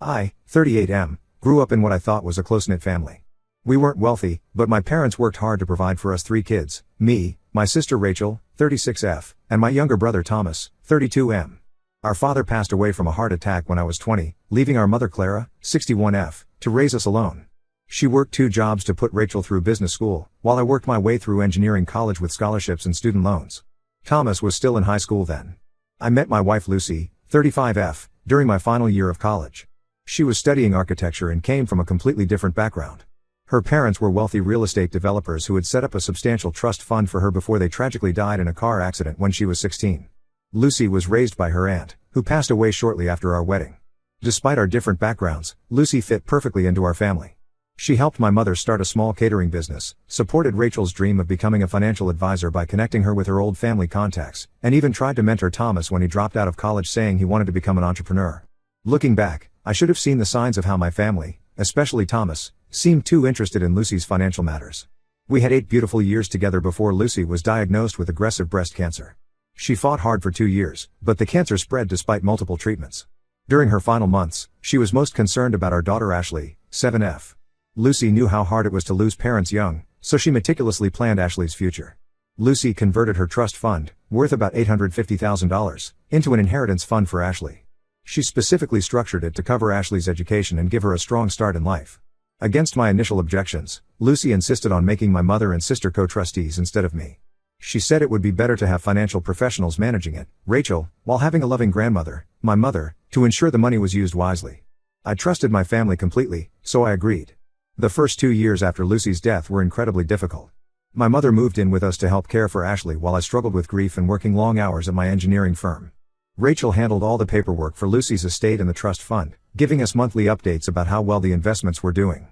I, 38M, grew up in what I thought was a close-knit family. We weren't wealthy, but my parents worked hard to provide for us three kids, me, my sister Rachel, 36F, and my younger brother Thomas, 32M. Our father passed away from a heart attack when I was 20, leaving our mother Clara, 61F, to raise us alone. She worked two jobs to put Rachel through business school, while I worked my way through engineering college with scholarships and student loans. Thomas was still in high school then. I met my wife Lucy, 35F, during my final year of college. She was studying architecture and came from a completely different background. Her parents were wealthy real estate developers who had set up a substantial trust fund for her before they tragically died in a car accident when she was 16. Lucy was raised by her aunt, who passed away shortly after our wedding. Despite our different backgrounds, Lucy fit perfectly into our family. She helped my mother start a small catering business, supported Rachel's dream of becoming a financial advisor by connecting her with her old family contacts, and even tried to mentor Thomas when he dropped out of college saying he wanted to become an entrepreneur. Looking back, I should have seen the signs of how my family, especially Thomas, seemed too interested in Lucy's financial matters. We had 8 beautiful years together before Lucy was diagnosed with aggressive breast cancer. She fought hard for 2 years, but the cancer spread despite multiple treatments. During her final months, she was most concerned about our daughter Ashley, 7F. Lucy knew how hard it was to lose parents young, so she meticulously planned Ashley's future. Lucy converted her trust fund, worth about $850,000, into an inheritance fund for Ashley. She specifically structured it to cover Ashley's education and give her a strong start in life. Against my initial objections, Lucy insisted on making my mother and sister co-trustees instead of me. She said it would be better to have financial professionals managing it, Rachel, while having a loving grandmother, my mother, to ensure the money was used wisely. I trusted my family completely, so I agreed. The first 2 years after Lucy's death were incredibly difficult. My mother moved in with us to help care for Ashley while I struggled with grief and working long hours at my engineering firm. Rachel handled all the paperwork for Lucy's estate and the trust fund, giving us monthly updates about how well the investments were doing.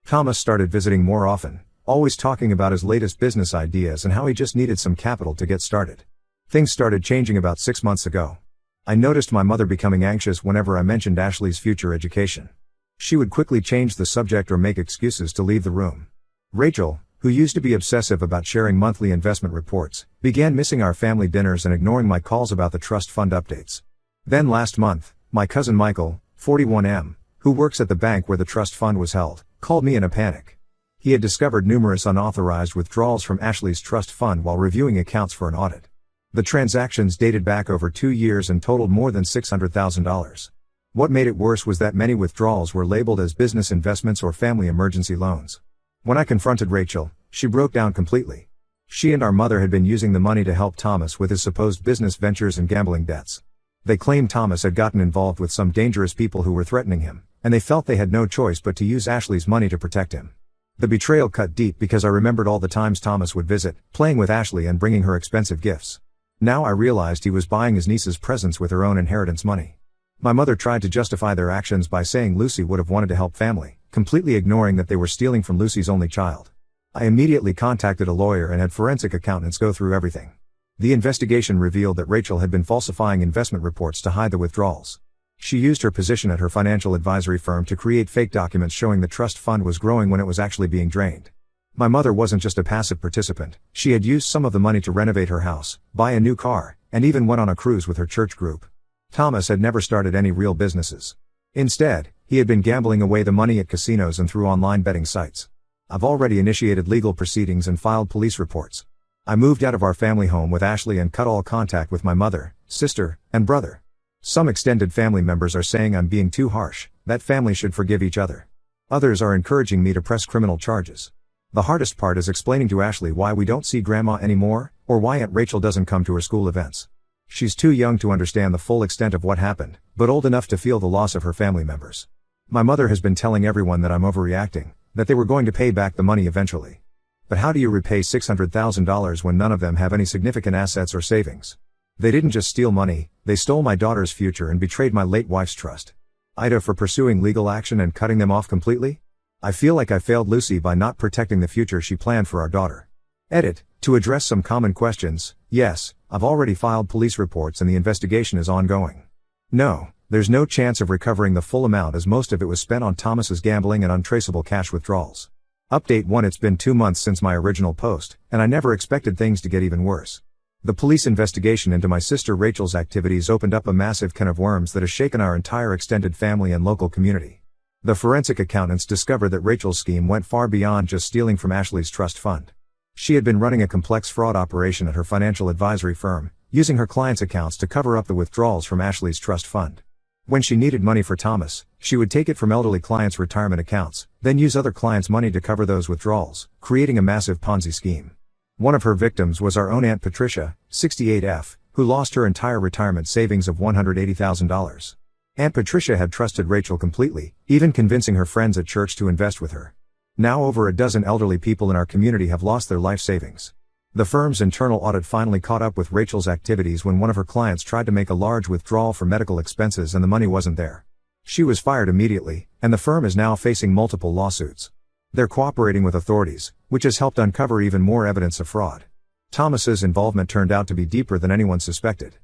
Thomas started visiting more often, always talking about his latest business ideas and how he just needed some capital to get started. Things started changing about 6 months ago. I noticed my mother becoming anxious whenever I mentioned Ashley's future education. She would quickly change the subject or make excuses to leave the room. Rachel, who used to be obsessive about sharing monthly investment reports, began missing our family dinners and ignoring my calls about the trust fund updates. Then last month, my cousin Michael, 41M, who works at the bank where the trust fund was held, called me in a panic. He had discovered numerous unauthorized withdrawals from Ashley's trust fund while reviewing accounts for an audit. The transactions dated back over 2 years and totaled more than $600,000. What made it worse was that many withdrawals were labeled as business investments or family emergency loans. When I confronted Rachel, she broke down completely. She and our mother had been using the money to help Thomas with his supposed business ventures and gambling debts. They claimed Thomas had gotten involved with some dangerous people who were threatening him, and they felt they had no choice but to use Ashley's money to protect him. The betrayal cut deep because I remembered all the times Thomas would visit, playing with Ashley and bringing her expensive gifts. Now I realized he was buying his niece's presents with her own inheritance money. My mother tried to justify their actions by saying Lucy would have wanted to help family, completely ignoring that they were stealing from Lucy's only child. I immediately contacted a lawyer and had forensic accountants go through everything. The investigation revealed that Rachel had been falsifying investment reports to hide the withdrawals. She used her position at her financial advisory firm to create fake documents showing the trust fund was growing when it was actually being drained. My mother wasn't just a passive participant, she had used some of the money to renovate her house, buy a new car, and even went on a cruise with her church group. Thomas had never started any real businesses. Instead, he had been gambling away the money at casinos and through online betting sites. I've already initiated legal proceedings and filed police reports. I moved out of our family home with Ashley and cut all contact with my mother, sister, and brother. Some extended family members are saying I'm being too harsh, that families should forgive each other. Others are encouraging me to press criminal charges. The hardest part is explaining to Ashley why we don't see Grandma anymore, or why Aunt Rachel doesn't come to her school events. She's too young to understand the full extent of what happened, but old enough to feel the loss of her family members. My mother has been telling everyone that I'm overreacting, that they were going to pay back the money eventually. But how do you repay $600,000 when none of them have any significant assets or savings? They didn't just steal money, they stole my daughter's future and betrayed my late wife's trust. Ida for pursuing legal action and cutting them off completely? I feel like I failed Lucy by not protecting the future she planned for our daughter. Edit. To address some common questions, yes, I've already filed police reports and the investigation is ongoing. No, there's no chance of recovering the full amount as most of it was spent on Thomas's gambling and untraceable cash withdrawals. Update 1. It's been 2 months since my original post, and I never expected things to get even worse. The police investigation into my sister Rachel's activities opened up a massive can of worms that has shaken our entire extended family and local community. The forensic accountants discovered that Rachel's scheme went far beyond just stealing from Ashley's trust fund. She had been running a complex fraud operation at her financial advisory firm, using her clients' accounts to cover up the withdrawals from Ashley's trust fund. When she needed money for Thomas, she would take it from elderly clients' retirement accounts, then use other clients' money to cover those withdrawals, creating a massive Ponzi scheme. One of her victims was our own Aunt Patricia, 68F, who lost her entire retirement savings of $180,000. Aunt Patricia had trusted Rachel completely, even convincing her friends at church to invest with her. Now over a dozen elderly people in our community have lost their life savings. The firm's internal audit finally caught up with Rachel's activities when one of her clients tried to make a large withdrawal for medical expenses and the money wasn't there. She was fired immediately, and the firm is now facing multiple lawsuits. They're cooperating with authorities, which has helped uncover even more evidence of fraud. Thomas's involvement turned out to be deeper than anyone suspected.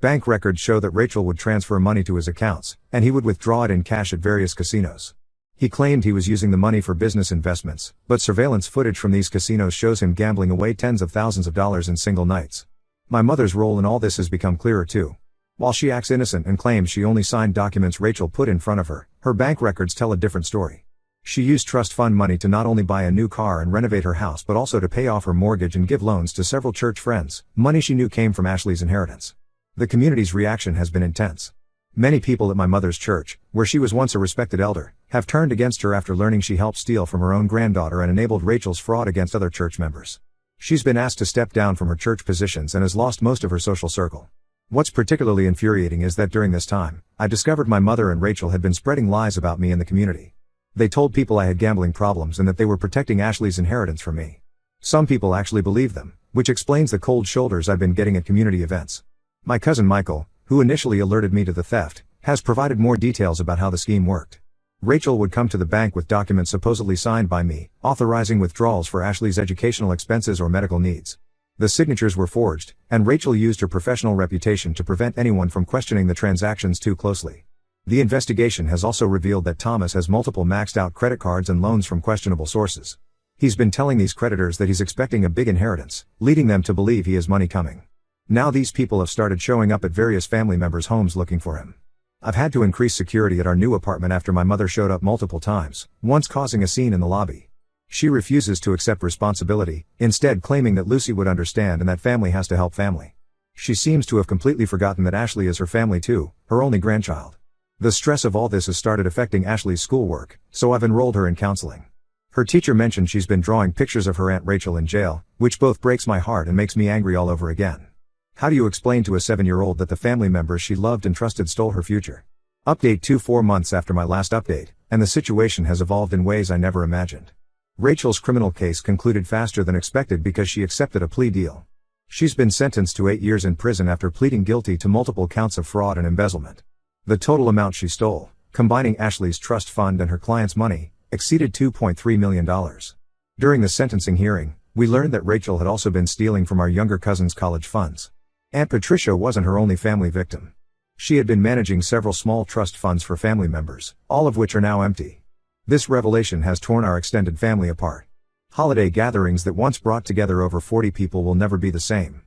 Bank records show that Rachel would transfer money to his accounts, and he would withdraw it in cash at various casinos. He claimed he was using the money for business investments, but surveillance footage from these casinos shows him gambling away tens of thousands of dollars in single nights. My mother's role in all this has become clearer too. While she acts innocent and claims she only signed documents Rachel put in front of her, her bank records tell a different story. She used trust fund money to not only buy a new car and renovate her house but also to pay off her mortgage and give loans to several church friends, money she knew came from Ashley's inheritance. The community's reaction has been intense. Many people at my mother's church, where she was once a respected elder, have turned against her after learning she helped steal from her own granddaughter and enabled Rachel's fraud against other church members. She's been asked to step down from her church positions and has lost most of her social circle. What's particularly infuriating is that during this time, I discovered my mother and Rachel had been spreading lies about me in the community. They told people I had gambling problems and that they were protecting Ashley's inheritance from me. Some people actually believed them, which explains the cold shoulders I've been getting at community events. My cousin Michael, who initially alerted me to the theft, has provided more details about how the scheme worked. Rachel would come to the bank with documents supposedly signed by me, authorizing withdrawals for Ashley's educational expenses or medical needs. The signatures were forged, and Rachel used her professional reputation to prevent anyone from questioning the transactions too closely. The investigation has also revealed that Thomas has multiple maxed-out credit cards and loans from questionable sources. He's been telling these creditors that he's expecting a big inheritance, leading them to believe he has money coming. Now these people have started showing up at various family members' homes looking for him. I've had to increase security at our new apartment after my mother showed up multiple times, once causing a scene in the lobby. She refuses to accept responsibility, instead claiming that Lucy would understand and that family has to help family. She seems to have completely forgotten that Ashley is her family too, her only grandchild. The stress of all this has started affecting Ashley's schoolwork, so I've enrolled her in counseling. Her teacher mentioned she's been drawing pictures of her Aunt Rachel in jail, which both breaks my heart and makes me angry all over again. How do you explain to a 7-year-old that the family members she loved and trusted stole her future? Update 4 months after my last update, and the situation has evolved in ways I never imagined. Rachel's criminal case concluded faster than expected because she accepted a plea deal. She's been sentenced to 8 years in prison after pleading guilty to multiple counts of fraud and embezzlement. The total amount she stole, combining Ashley's trust fund and her client's money, exceeded $2.3 million. During the sentencing hearing, we learned that Rachel had also been stealing from our younger cousin's college funds. Aunt Patricia wasn't her only family victim. She had been managing several small trust funds for family members, all of which are now empty. This revelation has torn our extended family apart. Holiday gatherings that once brought together over 40 people will never be the same.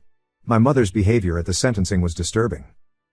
My mother's behavior at the sentencing was disturbing.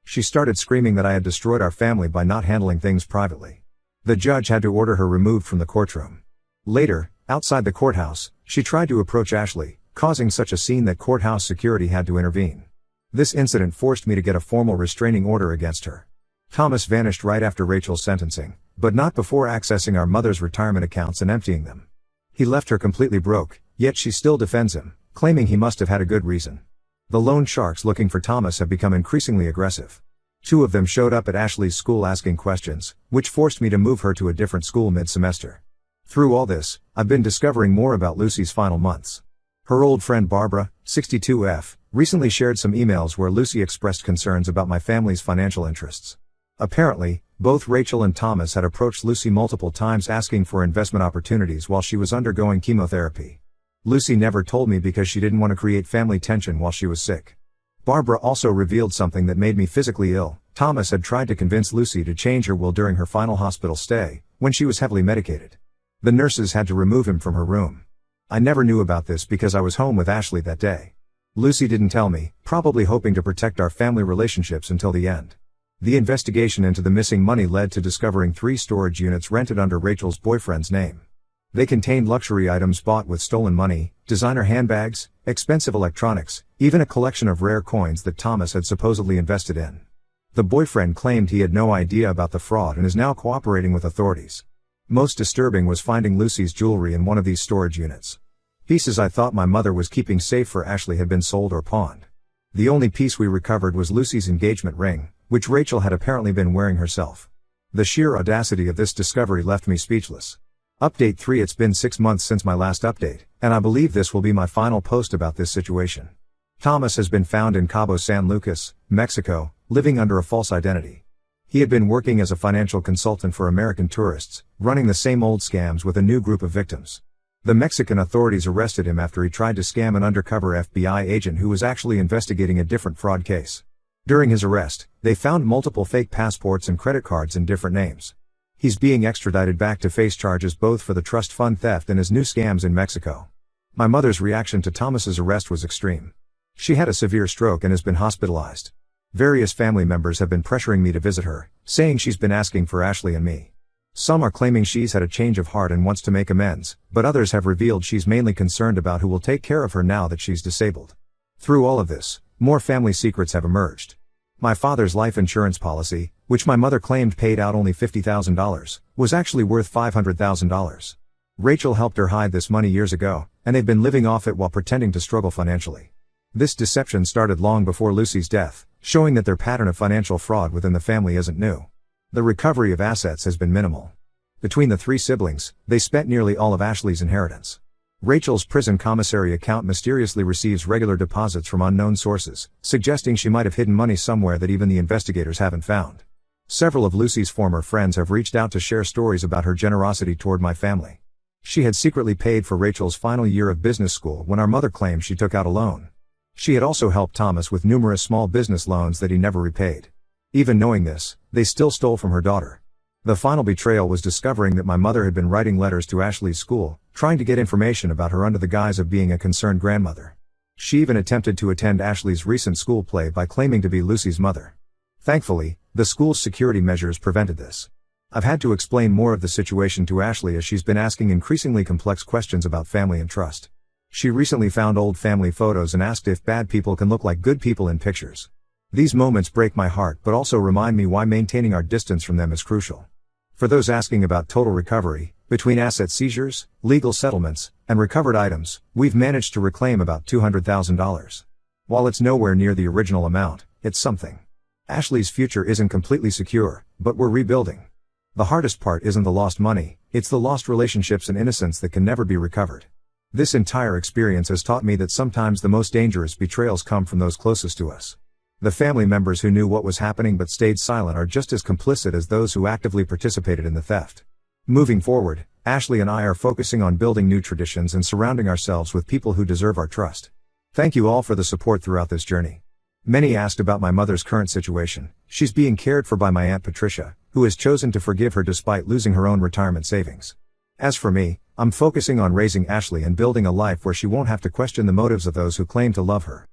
She started screaming that I had destroyed our family by not handling things privately. The judge had to order her removed from the courtroom. Later, outside the courthouse, she tried to approach Ashley, causing such a scene that courthouse security had to intervene. This incident forced me to get a formal restraining order against her. Thomas vanished right after Rachel's sentencing, but not before accessing our mother's retirement accounts and emptying them. He left her completely broke, yet she still defends him, claiming he must have had a good reason. The loan sharks looking for Thomas have become increasingly aggressive. 2 of them showed up at Ashley's school asking questions, which forced me to move her to a different school mid-semester. Through all this, I've been discovering more about Lucy's final months. Her old friend Barbara, 62F, recently shared some emails where Lucy expressed concerns about my family's financial interests. Apparently, both Rachel and Thomas had approached Lucy multiple times asking for investment opportunities while she was undergoing chemotherapy. Lucy never told me because she didn't want to create family tension while she was sick. Barbara also revealed something that made me physically ill. Thomas had tried to convince Lucy to change her will during her final hospital stay, when she was heavily medicated. The nurses had to remove him from her room. I never knew about this because I was home with Ashley that day. Lucy didn't tell me, probably hoping to protect our family relationships until the end. The investigation into the missing money led to discovering 3 storage units rented under Rachel's boyfriend's name. They contained luxury items bought with stolen money, designer handbags, expensive electronics, even a collection of rare coins that Thomas had supposedly invested in. The boyfriend claimed he had no idea about the fraud and is now cooperating with authorities. Most disturbing was finding Lucy's jewelry in one of these storage units. Pieces I thought my mother was keeping safe for Ashley had been sold or pawned. The only piece we recovered was Lucy's engagement ring, which Rachel had apparently been wearing herself. The sheer audacity of this discovery left me speechless. Update 3. It's been 6 months since my last update, and I believe this will be my final post about this situation. Thomas has been found in Cabo San Lucas, Mexico, living under a false identity. He had been working as a financial consultant for American tourists, running the same old scams with a new group of victims. The Mexican authorities arrested him after he tried to scam an undercover FBI agent who was actually investigating a different fraud case. During his arrest, they found multiple fake passports and credit cards in different names. He's being extradited back to face charges both for the trust fund theft and his new scams in Mexico. My mother's reaction to Thomas's arrest was extreme. She had a severe stroke and has been hospitalized. Various family members have been pressuring me to visit her, saying she's been asking for Ashley and me. Some are claiming she's had a change of heart and wants to make amends, but others have revealed she's mainly concerned about who will take care of her now that she's disabled. Through all of this, more family secrets have emerged. My father's life insurance policy, which my mother claimed paid out only $50,000, was actually worth $500,000. Rachel helped her hide this money years ago, and they've been living off it while pretending to struggle financially. This deception started long before Lucy's death, showing that their pattern of financial fraud within the family isn't new. The recovery of assets has been minimal. Between the 3 siblings, they spent nearly all of Ashley's inheritance. Rachel's prison commissary account mysteriously receives regular deposits from unknown sources, suggesting she might have hidden money somewhere that even the investigators haven't found. Several of Lucy's former friends have reached out to share stories about her generosity toward my family. She had secretly paid for Rachel's final year of business school when our mother claimed she took out a loan. She had also helped Thomas with numerous small business loans that he never repaid. Even knowing this, they still stole from her daughter. The final betrayal was discovering that my mother had been writing letters to Ashley's school, trying to get information about her under the guise of being a concerned grandmother. She even attempted to attend Ashley's recent school play by claiming to be Lucy's mother. Thankfully, the school's security measures prevented this. I've had to explain more of the situation to Ashley as she's been asking increasingly complex questions about family and trust. She recently found old family photos and asked if bad people can look like good people in pictures. These moments break my heart but also remind me why maintaining our distance from them is crucial. For those asking about total recovery, between asset seizures, legal settlements, and recovered items, we've managed to reclaim about $200,000. While it's nowhere near the original amount, it's something. Ashley's future isn't completely secure, but we're rebuilding. The hardest part isn't the lost money, it's the lost relationships and innocence that can never be recovered. This entire experience has taught me that sometimes the most dangerous betrayals come from those closest to us. The family members who knew what was happening but stayed silent are just as complicit as those who actively participated in the theft. Moving forward, Ashley and I are focusing on building new traditions and surrounding ourselves with people who deserve our trust. Thank you all for the support throughout this journey. Many asked about my mother's current situation. She's being cared for by my Aunt Patricia, who has chosen to forgive her despite losing her own retirement savings. As for me, I'm focusing on raising Ashley and building a life where she won't have to question the motives of those who claim to love her.